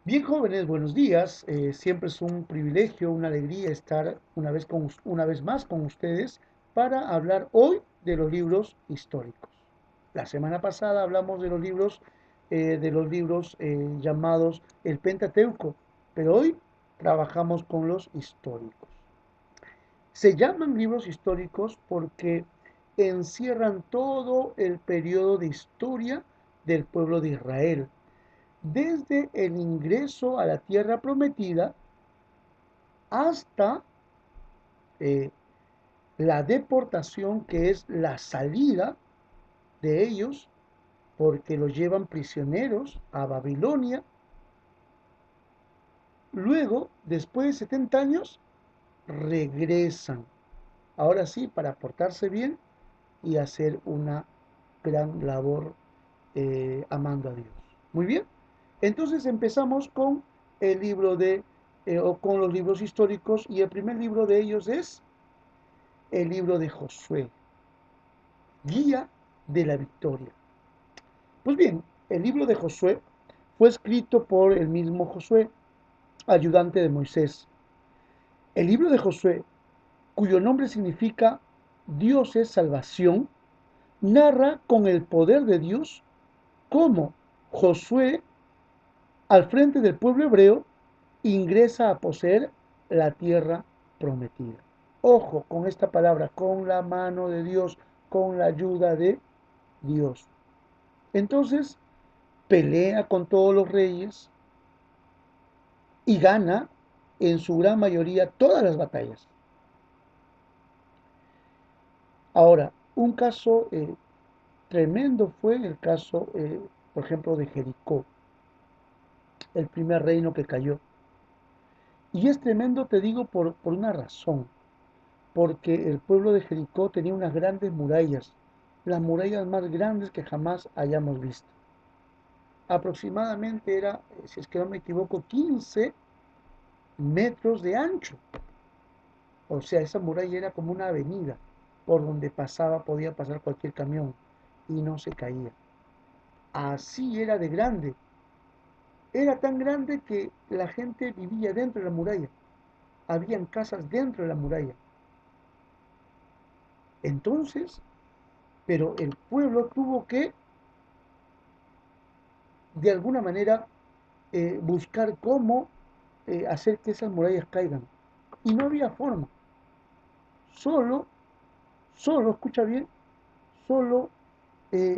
Bien, jóvenes, buenos días. Siempre es un privilegio, una alegría estar una vez más con ustedes para hablar hoy de los libros históricos. La semana pasada hablamos de los libros llamados el Pentateuco, pero hoy trabajamos con los históricos. Se llaman libros históricos porque encierran todo el periodo de historia del pueblo de Israel desde el ingreso a la tierra prometida hasta eh, la deportación, que es la salida de ellos, porque los llevan prisioneros a Babilonia. Luego, después de 70 años, regresan. Ahora sí, para portarse bien y hacer una gran labor amando a Dios. Muy bien. Entonces empezamos con el libro o con los libros históricos, y el primer libro de ellos es el libro de Josué, Guía de la Victoria. Pues bien, el libro de Josué fue escrito por el mismo Josué, ayudante de Moisés. El libro de Josué, cuyo nombre significa Dios es salvación, narra con el poder de Dios cómo Josué, al frente del pueblo hebreo, ingresa a poseer la tierra prometida. Ojo con esta palabra, con la mano de Dios, con la ayuda de Dios. Entonces, pelea con todos los reyes y gana en su gran mayoría todas las batallas. Ahora, un caso tremendo fue el caso, por ejemplo, de Jericó, el primer reino que cayó. Y es tremendo, te digo, por una razón, porque el pueblo de Jericó tenía unas grandes murallas, las murallas más grandes que jamás hayamos visto. Aproximadamente era, si es que no me equivoco, 15 metros de ancho. O sea, esa muralla era como una avenida por donde podía pasar cualquier camión y no se caía. Así era de grande. Era tan grande que la gente vivía dentro de la muralla. Habían casas dentro de la muralla. Entonces, pero el pueblo tuvo que, de alguna manera, buscar cómo hacer que esas murallas caigan. Y no había forma. Solo, solo, escucha bien, solo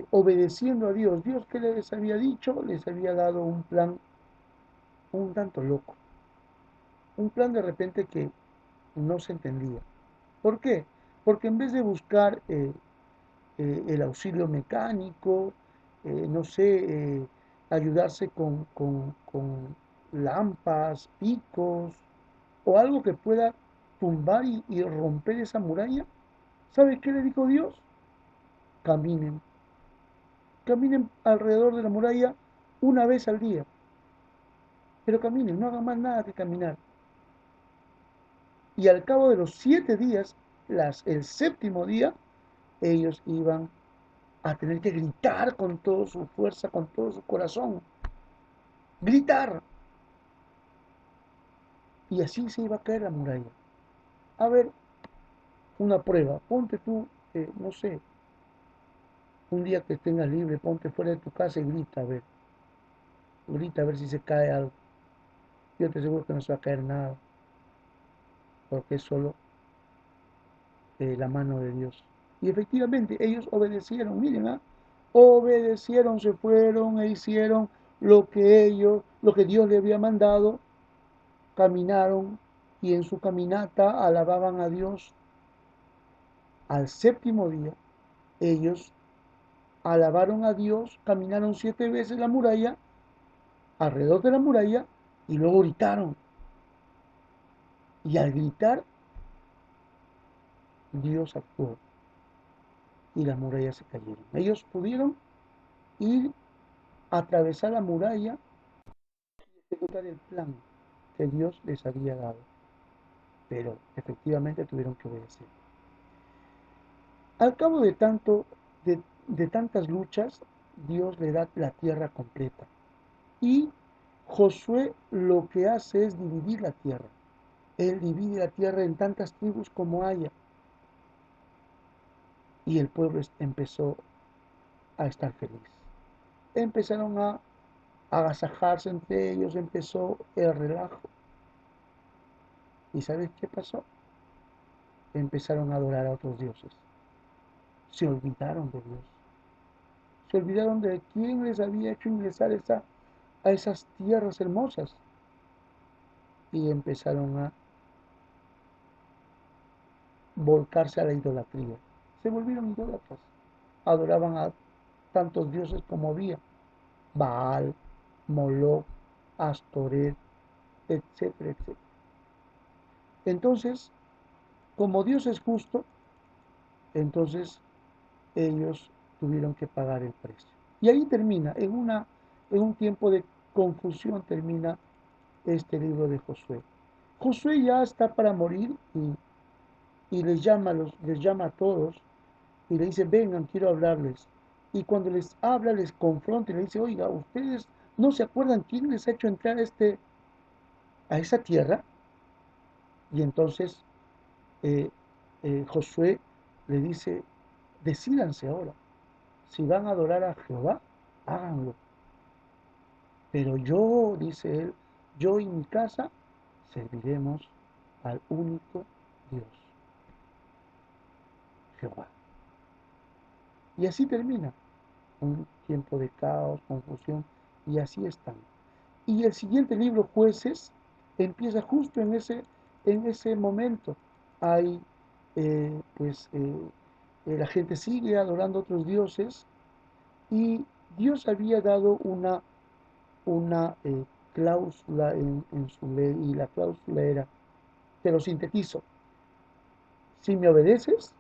obedeciendo a Dios. Dios, que les había dicho, les había dado un plan un tanto loco. Un plan de repente que no se entendía. ¿Por qué? Porque en vez de buscar el auxilio mecánico, no sé, ayudarse con lampas, picos o algo que pueda tumbar y romper esa muralla, ¿sabe qué le dijo Dios? Caminen, caminen alrededor de la muralla una vez al día, pero caminen, no hagan más nada que caminar. Y al cabo de los 7 días, el séptimo día, ellos iban a tener que gritar con toda su fuerza, con todo su corazón. Gritar. Y así se iba a caer la muralla. A ver, una prueba. Ponte tú, no sé, un día que tengas libre, ponte fuera de tu casa y grita a ver. Grita a ver si se cae algo. Yo te aseguro que no se va a caer nada, porque es solo la mano de Dios. Y efectivamente, ellos obedecieron, miren, obedecieron, se fueron e hicieron lo que Dios le había mandado, caminaron y en su caminata alababan a Dios. Al séptimo día, ellos alabaron a Dios, caminaron 7 veces la muralla, alrededor de la muralla, y luego gritaron. Y al gritar, Dios actuó y las murallas se cayeron. Ellos pudieron ir a atravesar la muralla y ejecutar el plan que Dios les había dado. Pero efectivamente tuvieron que obedecer. Al cabo de tantas luchas, Dios le da la tierra completa. Y Josué lo que hace es dividir la tierra. Él divide la tierra en tantas tribus como haya. Y el pueblo empezó a estar feliz. Empezaron a agasajarse entre ellos, empezó el relajo. ¿Y sabes qué pasó? Empezaron a adorar a otros dioses. Se olvidaron de Dios. Se olvidaron de quién les había hecho ingresar a esas tierras hermosas. Y empezaron a volcarse a la idolatría. Se volvieron idólatras. Adoraban a tantos dioses como había. Baal, Moloch, Astoret, etcétera, etcétera. Entonces, como Dios es justo, entonces ellos tuvieron que pagar el precio. Y ahí termina, en un tiempo de confusión termina este libro de Josué. Josué ya está para morir y les llama a todos y le dice, vengan, quiero hablarles. Y cuando les habla, les confronta y le dice, oiga, ustedes no se acuerdan quién les ha hecho entrar a esa tierra. Y entonces eh, Josué le dice, decídanse ahora, si van a adorar a Jehová, háganlo. Pero yo, dice él, yo y mi casa serviremos al único Dios, Jehová. Y así termina un tiempo de caos, confusión, y así están. Y el siguiente libro, Jueces, empieza justo en ese momento. Hay, pues, la gente sigue adorando a otros dioses y Dios había dado una cláusula en su ley y la cláusula era, te lo sintetizo, si me obedeces,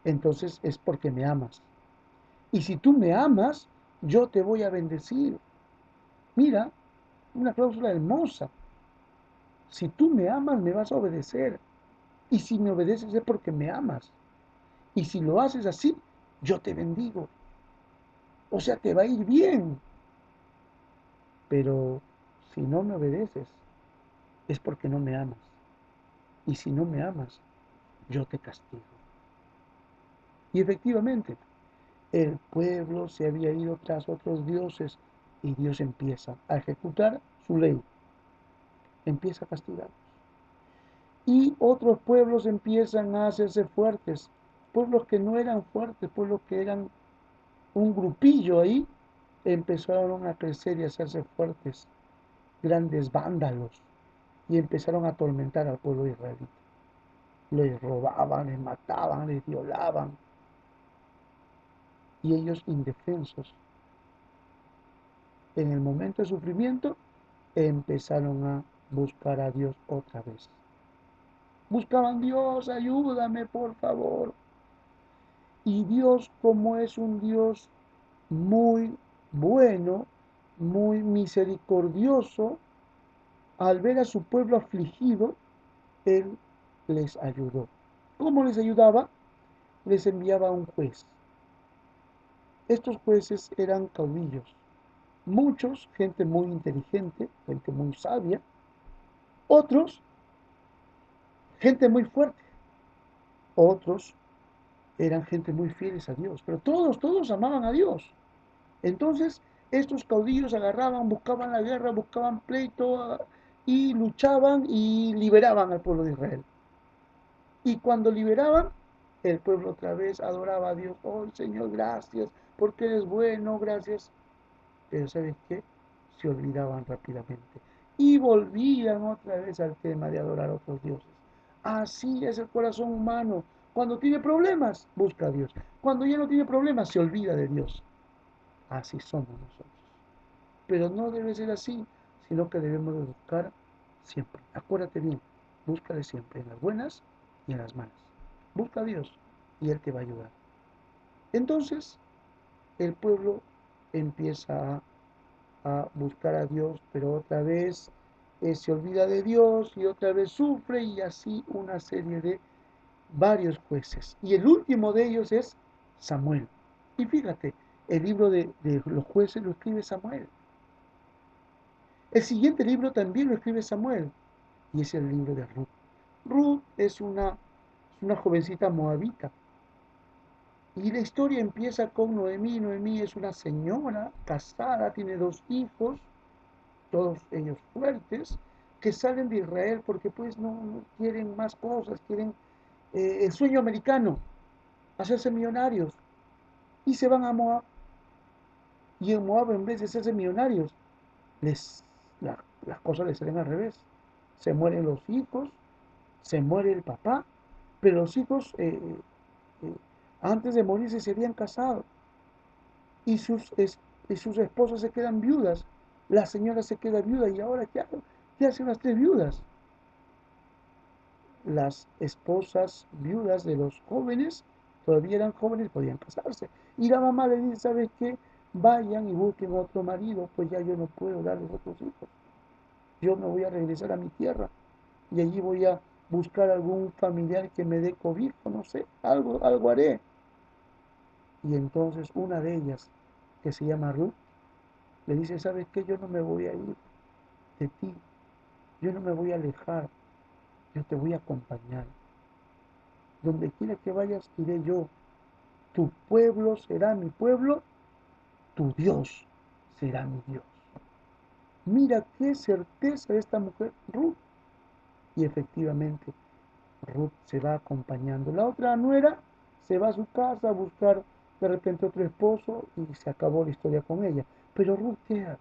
entonces es porque me amas. Y si tú me amas, yo te voy a bendecir. Mira, una cláusula hermosa. Si tú me amas, me vas a obedecer. Y si me obedeces es porque me amas. Y si lo haces así, yo te bendigo. O sea, te va a ir bien. Pero si no me obedeces, es porque no me amas. Y si no me amas, yo te castigo. Y efectivamente, el pueblo se había ido tras otros dioses y Dios empieza a ejecutar su ley, empieza a castigar. Y otros pueblos empiezan a hacerse fuertes, pueblos que no eran fuertes, pueblos que eran un grupillo ahí, empezaron a crecer y a hacerse fuertes, grandes vándalos, y empezaron a atormentar al pueblo israelita. Les robaban, les mataban, les violaban, y ellos indefensos. En el momento de sufrimiento, empezaron a buscar a Dios otra vez. Buscaban, Dios, ayúdame, por favor. Y Dios, como es un Dios muy bueno, muy misericordioso, al ver a su pueblo afligido, Él les ayudó. ¿Cómo les ayudaba? Les enviaba un juez. Estos jueces eran caudillos, muchos, gente muy inteligente, gente muy sabia, otros, gente muy fuerte, otros eran gente muy fieles a Dios, pero todos amaban a Dios. Entonces, estos caudillos agarraban, buscaban la guerra, buscaban pleito y luchaban y liberaban al pueblo de Israel. Y cuando liberaban, el pueblo otra vez adoraba a Dios. Oh, Señor, gracias, porque eres bueno, gracias. Pero ¿sabes qué? Se olvidaban rápidamente. Y volvían otra vez al tema de adorar a otros dioses. Así es el corazón humano. Cuando tiene problemas, busca a Dios. Cuando ya no tiene problemas, se olvida de Dios. Así somos nosotros. Pero no debe ser así, sino que debemos de buscar siempre. Acuérdate bien, búscale siempre, en las buenas y en las malas. Busca a Dios y Él te va a ayudar. Entonces, el pueblo empieza a buscar a Dios, pero otra vez se olvida de Dios y otra vez sufre y así una serie de varios jueces. Y el último de ellos es Samuel. Y fíjate, el libro de los jueces lo escribe Samuel. El siguiente libro también lo escribe Samuel, y es el libro de Ruth. Ruth es una jovencita moabita. Y la historia empieza con Noemí. Noemí es una señora casada, tiene dos hijos, todos ellos fuertes, que salen de Israel porque pues no quieren más cosas, quieren el sueño americano, hacerse millonarios, y se van a Moab. Y en Moab, en vez de hacerse millonarios, les, las cosas les salen al revés. Se mueren los hijos, se muere el papá, pero los hijos eh, antes de morirse se habían casado y y sus esposas se quedan viudas. La señora se queda viuda y ahora ¿qué hacen las tres viudas? Las esposas viudas de los jóvenes, todavía eran jóvenes, podían casarse. Y la mamá le dice, ¿sabes qué? Vayan y busquen otro marido, pues ya yo no puedo darles otros hijos. Yo me voy a regresar a mi tierra y allí voy a buscar algún familiar que me dé cobijo, no sé, algo haré. Y entonces una de ellas, que se llama Ruth, le dice, ¿sabes qué? Yo no me voy a ir de ti, yo no me voy a alejar, yo te voy a acompañar. Donde quiera que vayas, iré yo. Tu pueblo será mi pueblo, tu Dios será mi Dios. Mira qué certeza de esta mujer, Ruth. Y efectivamente, Ruth se va acompañando. La otra nuera se va a su casa a buscar de repente otro esposo y se acabó la historia con ella. Pero Ruth queda.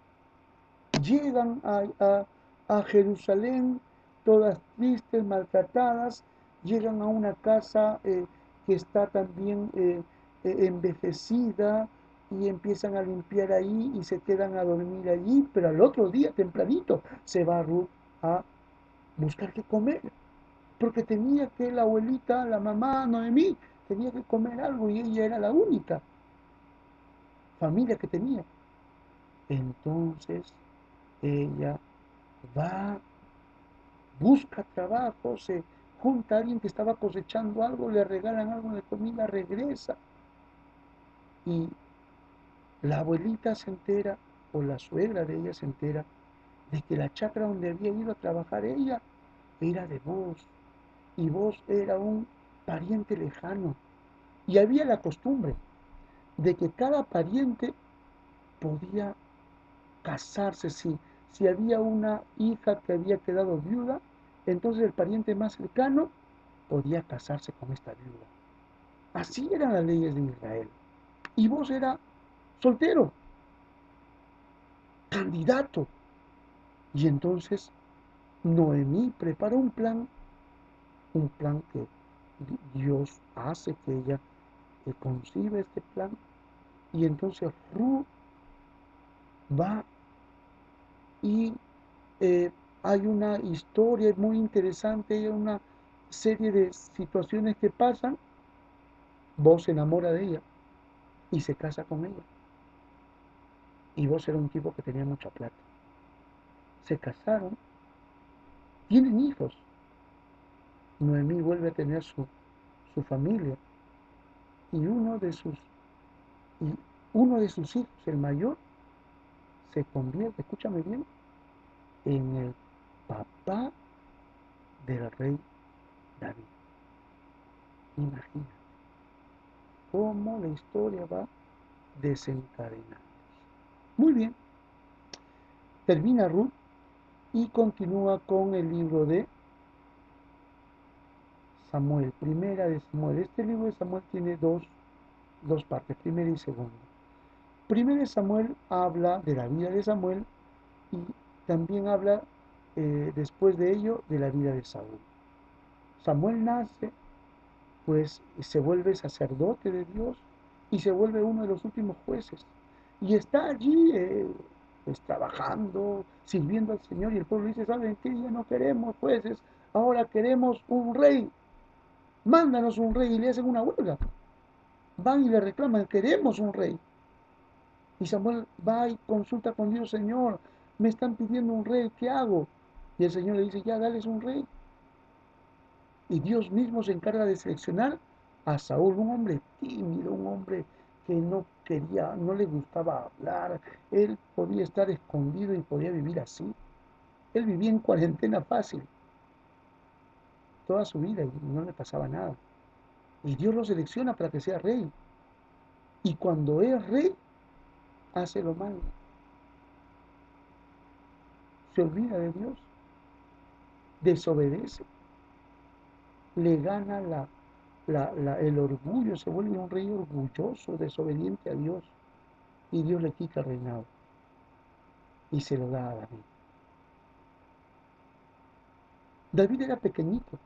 Llegan a Jerusalén todas tristes, maltratadas, llegan a una casa que está también envejecida y empiezan a limpiar ahí y se quedan a dormir allí, pero al otro día tempranito se va Ruth a buscar qué comer, porque tenía que la abuelita, la mamá Noemí, tenía que comer algo y ella era la única familia que tenía. Entonces ella va, busca trabajo, se junta a alguien que estaba cosechando algo, le regalan algo de comida, regresa y la abuelita se entera, o la suegra de ella se entera, de que la chacra donde había ido a trabajar ella era de vos, y vos era un pariente lejano. Y había la costumbre de que cada pariente podía casarse. Si había una hija que había quedado viuda, entonces el pariente más cercano podía casarse con esta viuda. Así eran las leyes de Israel. Y vos era soltero, candidato. Y entonces Noemí prepara un plan que Dios hace que ella concibe este plan. Y entonces Ruth va y eh, hay una historia muy interesante, hay una serie de situaciones que pasan. Vos se enamora de ella y se casa con ella. Y vos era un tipo que tenía mucha plata. Se casaron, tienen hijos. Noemí vuelve a tener su familia y y uno de sus hijos, el mayor, se convierte, escúchame bien, en el papá del rey David. Imagina cómo la historia va desencadenando. Muy bien, termina Ruth y continúa con el libro de Samuel, primera de Samuel. Este libro de Samuel tiene dos partes, primera y segunda. Primera de Samuel habla de la vida de Samuel y también habla después de ello de la vida de Saúl. Samuel nace, pues se vuelve sacerdote de Dios y se vuelve uno de los últimos jueces. Y está allí pues trabajando, sirviendo al Señor y el pueblo dice, ¿saben qué? Ya no queremos jueces, ahora queremos un rey. Mándanos un rey y le hacen una huelga. Van y le reclaman, queremos un rey. Y Samuel va y consulta con Dios, Señor, me están pidiendo un rey, ¿qué hago? Y el Señor le dice, ya, dales un rey. Y Dios mismo se encarga de seleccionar a Saúl, un hombre tímido, un hombre que no quería, no le gustaba hablar, él podía estar escondido y podía vivir así. Él vivía en cuarentena fácil toda su vida y no le pasaba nada. Y Dios lo selecciona para que sea rey. Y cuando es rey, hace lo malo. Se olvida de Dios, desobedece, le gana el orgullo, se vuelve un rey orgulloso, desobediente a Dios. Y Dios le quita el reinado y se lo da a David. David era pequeñito,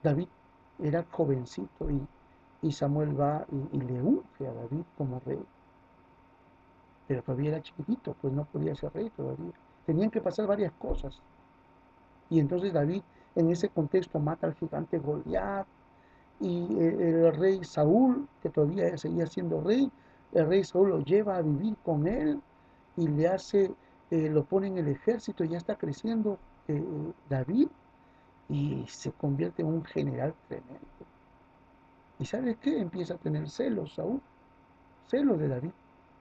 David era jovencito y Samuel va y le unge a David como rey. Pero todavía era chiquitito, pues no podía ser rey todavía. Tenían que pasar varias cosas. Y entonces David en ese contexto mata al gigante Goliat y el rey Saúl, que todavía seguía siendo rey, el rey Saúl lo lleva a vivir con él y le hace, lo pone en el ejército, ya está creciendo David y se convierte en un general tremendo. ¿Y sabes qué? Empieza a tener celos Saúl, celos de David,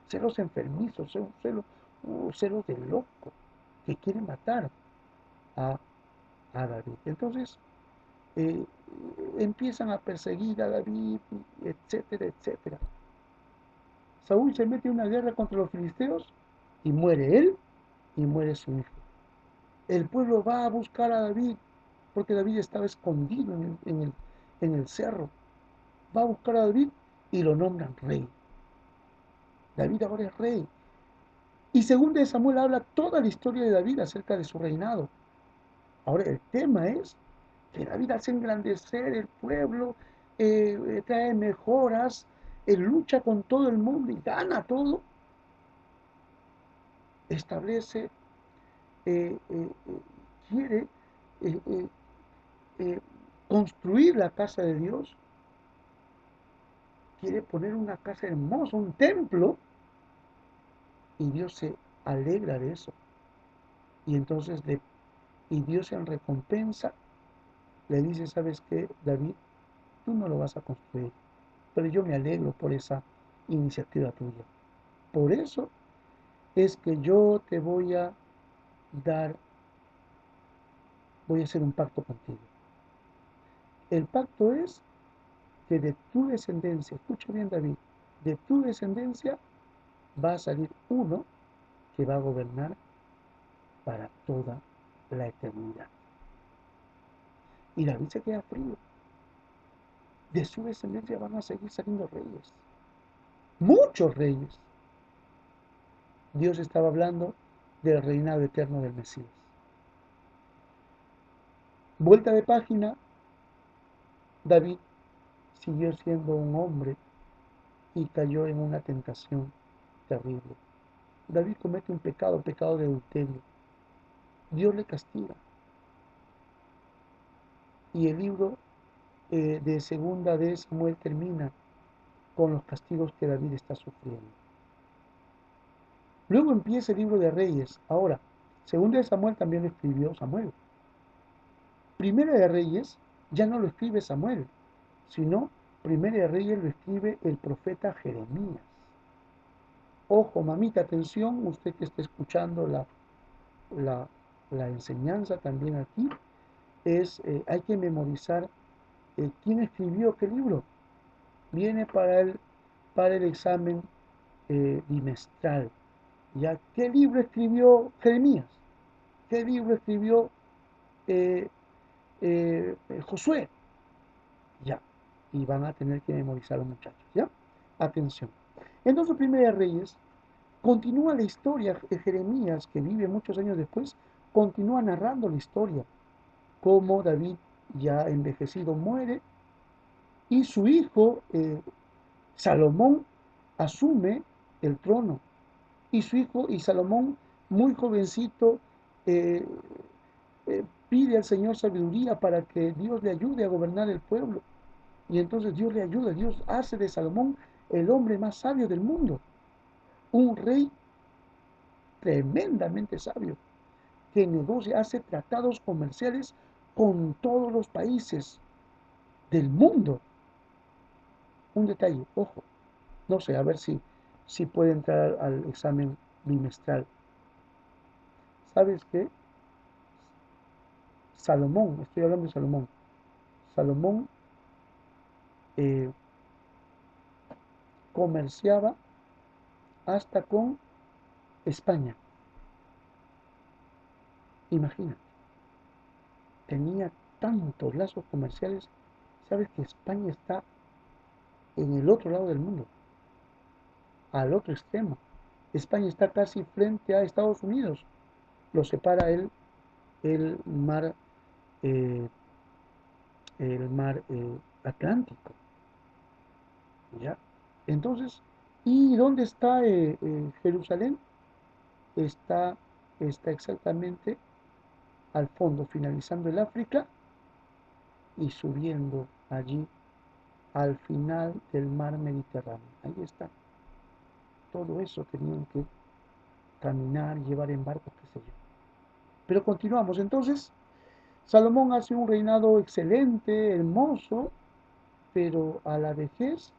celos enfermizos, celos de loco, que quiere matar a, a David. Entonces, eh, empiezan a perseguir a David, etcétera, etcétera. Saúl se mete en una guerra contra los filisteos y muere él y muere su hijo. El pueblo va a buscar a David porque David estaba escondido en el cerro. Va a buscar a David y lo nombran rey. David ahora es rey. Y según de Samuel habla toda la historia de David acerca de su reinado. Ahora el tema es que David hace engrandecer el pueblo, trae mejoras, lucha con todo el mundo y gana todo. Establece, eh, eh, eh, quiere eh, eh, eh, construir la casa de Dios, quiere poner una casa hermosa, un templo, y Dios se alegra de eso. Y entonces, y Dios en recompensa le dice, ¿sabes qué, David? Tú no lo vas a construir, pero yo me alegro por esa iniciativa tuya. Por eso es que yo te voy a dar, voy a hacer un pacto contigo. El pacto es que de tu descendencia, escucha bien David, de tu descendencia va a salir uno que va a gobernar para toda la eternidad. Y David se queda frío. De su descendencia van a seguir saliendo reyes, muchos reyes. Dios estaba hablando del reinado eterno del Mesías. Vuelta de página, David siguió siendo un hombre y cayó en una tentación terrible. David comete un pecado, pecado de adulterio. Dios le castiga. Y el libro de segunda de Samuel termina con los castigos que David está sufriendo. Luego empieza el libro de Reyes. Ahora, segunda de Samuel también lo escribió Samuel. Primera de Reyes ya no lo escribe Samuel, sino Primera de Reyes lo escribe el profeta Jeremías. Ojo, mamita, atención, usted que está escuchando la, la enseñanza también aquí, hay que memorizar quién escribió qué libro. Viene para el examen bimestral. ¿Ya? ¿Qué libro escribió Jeremías? ¿Qué libro escribió eh, Josué? Ya. Y van a tener que memorizar los muchachos. ¿Ya? Atención. Entonces, Primera de Reyes continúa la historia. Jeremías, que vive muchos años después, continúa narrando la historia. Cómo David, ya envejecido, muere y su hijo Salomón asume el trono. Y su hijo, y Salomón, muy jovencito, eh, pide al Señor sabiduría para que Dios le ayude a gobernar el pueblo. Y entonces Dios le ayuda, Dios hace de Salomón el hombre más sabio del mundo, un rey tremendamente sabio, que negocia, hace tratados comerciales con todos los países del mundo. Un detalle, ojo, No sé, a ver si puede entrar al examen bimestral. ¿Sabes qué? Salomón, estoy hablando de Salomón. Salomón eh, comerciaba hasta con España. Imagina, tenía tantos lazos comerciales. Sabes que España está en el otro lado del mundo, al otro extremo. España está casi frente a Estados Unidos. Lo separa el mar, eh, el mar Atlántico. ¿Ya? Entonces, ¿y dónde está Jerusalén? Está, está exactamente al fondo, finalizando el África y subiendo allí al final del mar Mediterráneo. Ahí está. Todo eso tenían que caminar, llevar en barco, qué sé yo. Pero continuamos. Entonces, Salomón hace un reinado excelente, hermoso, pero a la vejez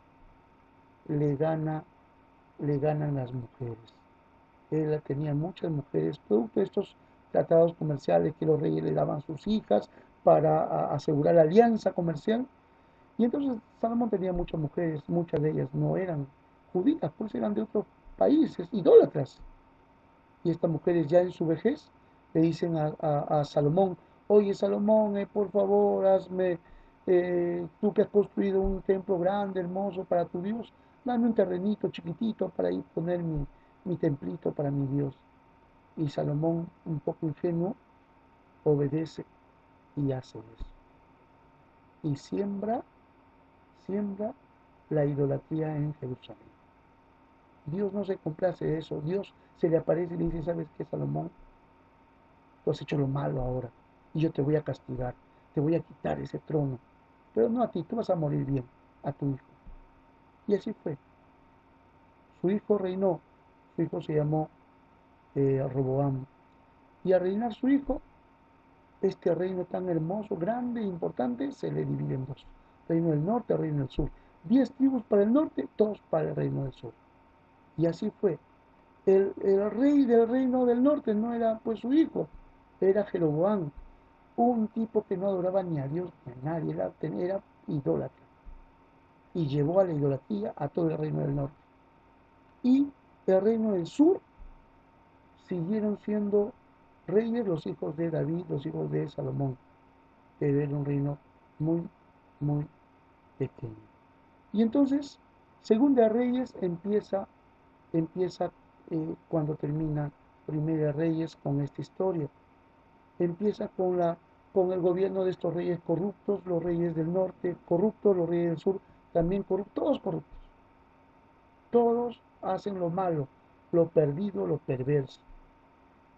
le gana, le ganan las mujeres. Él tenía muchas mujeres, producto de estos tratados comerciales que los reyes le daban a sus hijas para asegurar la alianza comercial. Y entonces Salomón tenía muchas mujeres, muchas de ellas no eran judías, pues eran de otros países, idólatras. Y estas mujeres ya en su vejez le dicen a Salomón, oye Salomón, por favor, hazme, tú que has construido un templo grande, hermoso para tu Dios, dame un terrenito chiquitito para ir poner mi templito para mi Dios. Y Salomón, un poco ingenuo, obedece y hace eso. Y siembra la idolatría en Jerusalén. Dios no se complace de eso. Dios se le aparece y le dice, ¿sabes qué, Salomón? Tú has hecho lo malo ahora y yo te voy a castigar, te voy a quitar ese trono. Pero no a ti, tú vas a morir bien, a tu hijo. Y así fue. Su hijo reinó, su hijo se llamó Roboam. Y al reinar su hijo, este reino tan hermoso, grande e importante, se le divide en dos. Reino del norte, reino del sur. 10 tribus para el norte, 2 para el reino del sur. Y así fue. El rey del reino del norte no era pues su hijo, era Jeroboam, un tipo que no adoraba ni a Dios ni a nadie, era idólatra. Y llevó a la idolatría a todo el reino del norte. Y el reino del sur siguieron siendo reyes los hijos de David, los hijos de Salomón, pero era un reino muy, muy pequeño. Y entonces, Segunda Reyes empieza cuando termina Primera Reyes con esta historia. Empieza con el gobierno de estos reyes corruptos, los reyes del norte corruptos, los reyes del sur también corruptos, todos corruptos. Todos hacen lo malo, lo perdido, lo perverso.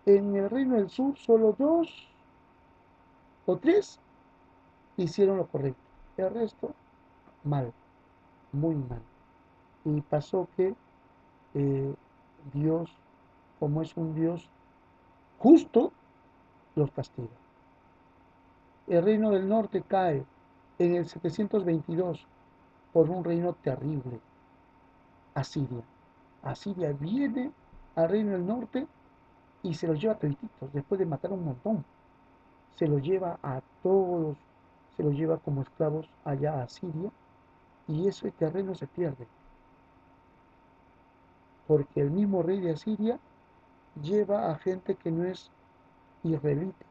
En el reino del sur solo 2 o 3 hicieron lo correcto. El resto, mal, muy mal. Y pasó que eh, Dios, como es un Dios justo, los castiga. El reino del norte cae en el 722 por un reino terrible, Asiria. Asiria viene al reino del norte y se los lleva a todititos, después de matar un montón. Se los lleva a todos, se los lleva como esclavos allá a Siria y ese terreno se pierde, porque el mismo rey de Asiria lleva a gente que no es israelita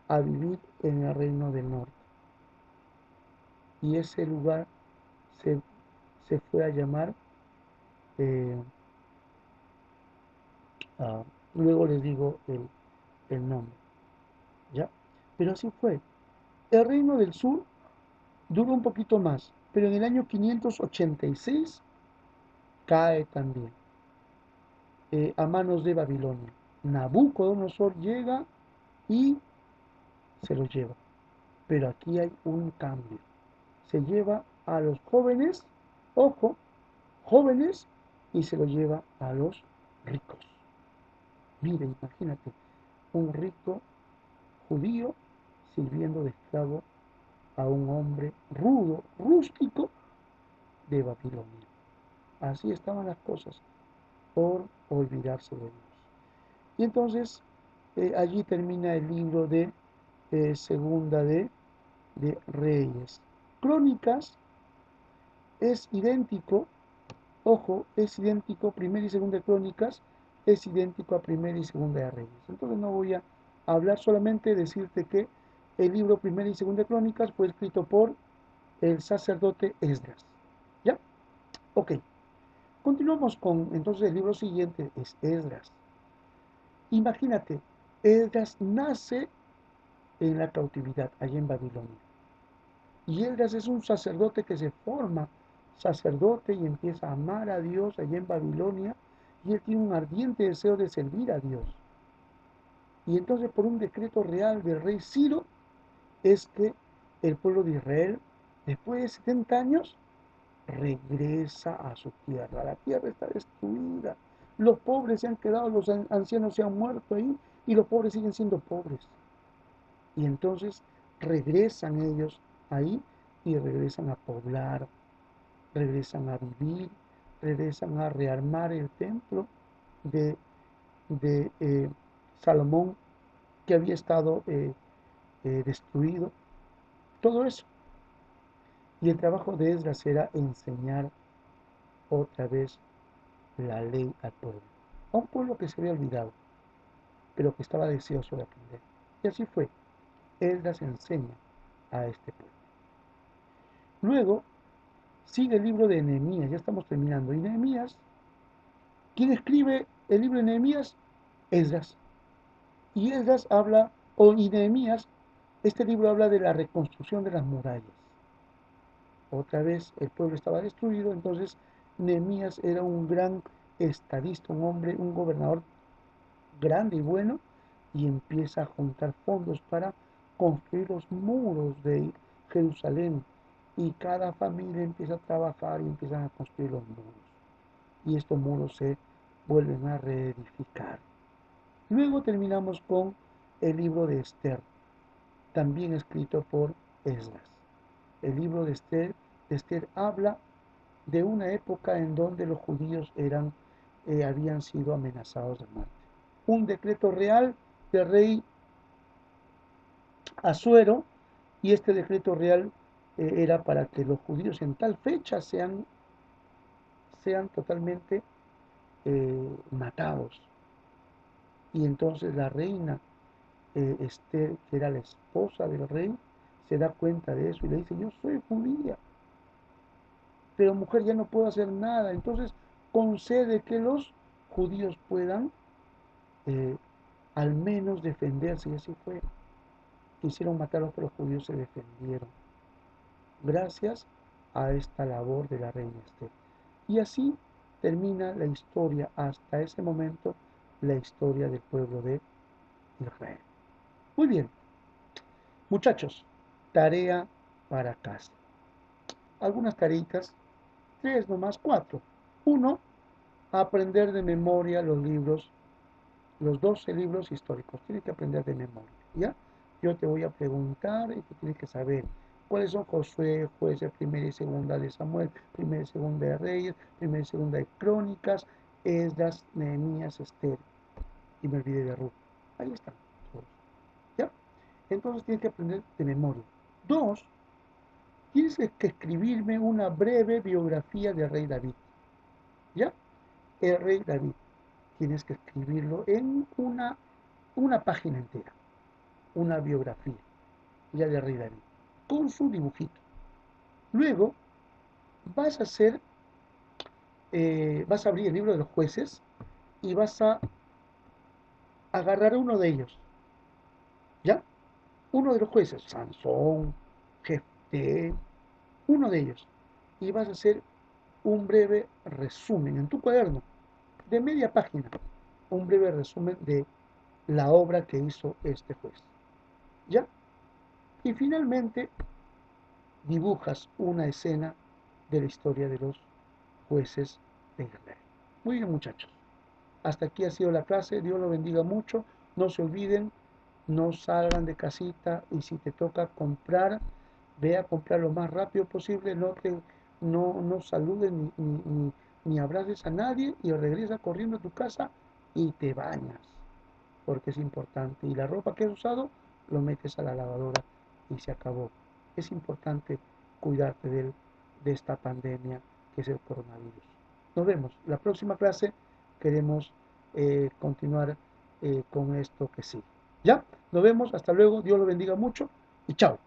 a vivir en el reino del norte. Y ese lugar se, se fue a llamar, eh, luego les digo el nombre, ¿ya? Pero así fue. El reino del sur duró un poquito más, pero en el año 586 cae también a manos de Babilonia. Nabucodonosor llega y se lo lleva. Pero aquí hay un cambio. Se lleva a los jóvenes, ojo, jóvenes, y se lo lleva a los ricos. Mira, imagínate, un rico judío sirviendo de esclavo a un hombre rudo, rústico de Babilonia. Así estaban las cosas, por olvidarse de Dios. Y entonces allí termina el libro de Segunda de Reyes. Crónicas es idéntico, ojo, es idéntico, primera y segunda de Crónicas es idéntico a primera y segunda de Reyes. Entonces no voy a hablar, solamente decirte que el libro primera y segunda de Crónicas fue escrito por el sacerdote Esdras. ¿Ya? Ok. Continuamos con, entonces el libro siguiente es Esdras. Imagínate, Esdras nace en la cautividad, allá en Babilonia. Y Esdras es un sacerdote que se forma sacerdote y empieza a amar a Dios allá en Babilonia. Y él tiene un ardiente deseo de servir a Dios. Y entonces por un decreto real del rey Ciro es que el pueblo de Israel, después de 70 años, regresa a su tierra. La tierra está destruida. Los pobres se han quedado, los ancianos se han muerto ahí y los pobres siguen siendo pobres. Y entonces regresan ellos ahí y regresan a poblar, regresan a vivir, regresan a rearmar el templo de, de Salomón que había estado destruido. Todo eso. Y el trabajo de Esdras era enseñar otra vez la ley al pueblo. A un pueblo que se había olvidado, pero que estaba deseoso de aprender. Y así fue. Esdras enseña a este pueblo. Luego sigue el libro de Nehemías, ya estamos terminando. Y Nehemías, ¿quién escribe el libro de Nehemías? Esdras. Y Esdras habla, y Nehemías, este libro habla de la reconstrucción de las murallas. Otra vez el pueblo estaba destruido, entonces Nehemías era un gran estadista, un hombre, un gobernador grande y bueno, y empieza a juntar fondos para construir los muros de Jerusalén. Y cada familia empieza a trabajar y empiezan a construir los muros. Y estos muros se vuelven a reedificar. Luego terminamos con el libro de Esther, también escrito por Esdras. El libro de Esther habla de una época en donde los judíos habían sido amenazados de muerte. Un decreto real del rey Asuero, y este decreto real era para que los judíos en tal fecha sean totalmente matados. Y entonces la reina Esther, que era la esposa del rey, se da cuenta de eso y le dice, yo soy judía, pero mujer ya no puedo hacer nada. Entonces concede que los judíos puedan eh, al menos defenderse, y así fue. Quisieron matarlos, pero los judíos se defendieron, gracias a esta labor de la reina Esther. Y así termina la historia, hasta ese momento, la historia del pueblo de Israel. Muy bien, muchachos, tarea para casa. Algunas tareitas, tres nomás, cuatro. Uno, aprender de memoria los libros, los 12 libros históricos. Tienes que aprender de memoria, ¿ya? Yo te voy a preguntar y tú tienes que saber cuáles son Josué, Jueces, primera y segunda de Samuel, primera y segunda de Reyes, primera y segunda de Crónicas, Esdras, Nehemías, Esther. Y me olvidé de Ruth. Ahí están todos, ¿ya? Entonces tienes que aprender de memoria. Dos, tienes que escribirme una breve biografía del rey David, ¿ya? El rey David. Tienes que escribirlo en una página entera, una biografía ya del rey David, con su dibujito. Luego vas a hacer, vas a abrir el libro de los jueces y vas a agarrar uno de ellos, ¿ya? Uno de los jueces, Sansón, Jefté, uno de ellos. Y vas a hacer un breve resumen en tu cuaderno, de media página, un breve resumen de la obra que hizo este juez, ¿ya? Y finalmente dibujas una escena de la historia de los jueces de Israel. Muy bien, muchachos. Hasta aquí ha sido la clase. Dios los bendiga mucho. No se olviden, no salgan de casita y si te toca comprar, ve a comprar lo más rápido posible. No saluden ni abraces a nadie y regresa corriendo a tu casa y te bañas, porque es importante. Y la ropa que has usado lo metes a la lavadora y se acabó. Es importante cuidarte de esta pandemia que es el coronavirus. Nos vemos. La próxima clase queremos continuar con esto que sí. ¿Ya? Nos vemos. Hasta luego. Dios lo bendiga mucho y chao.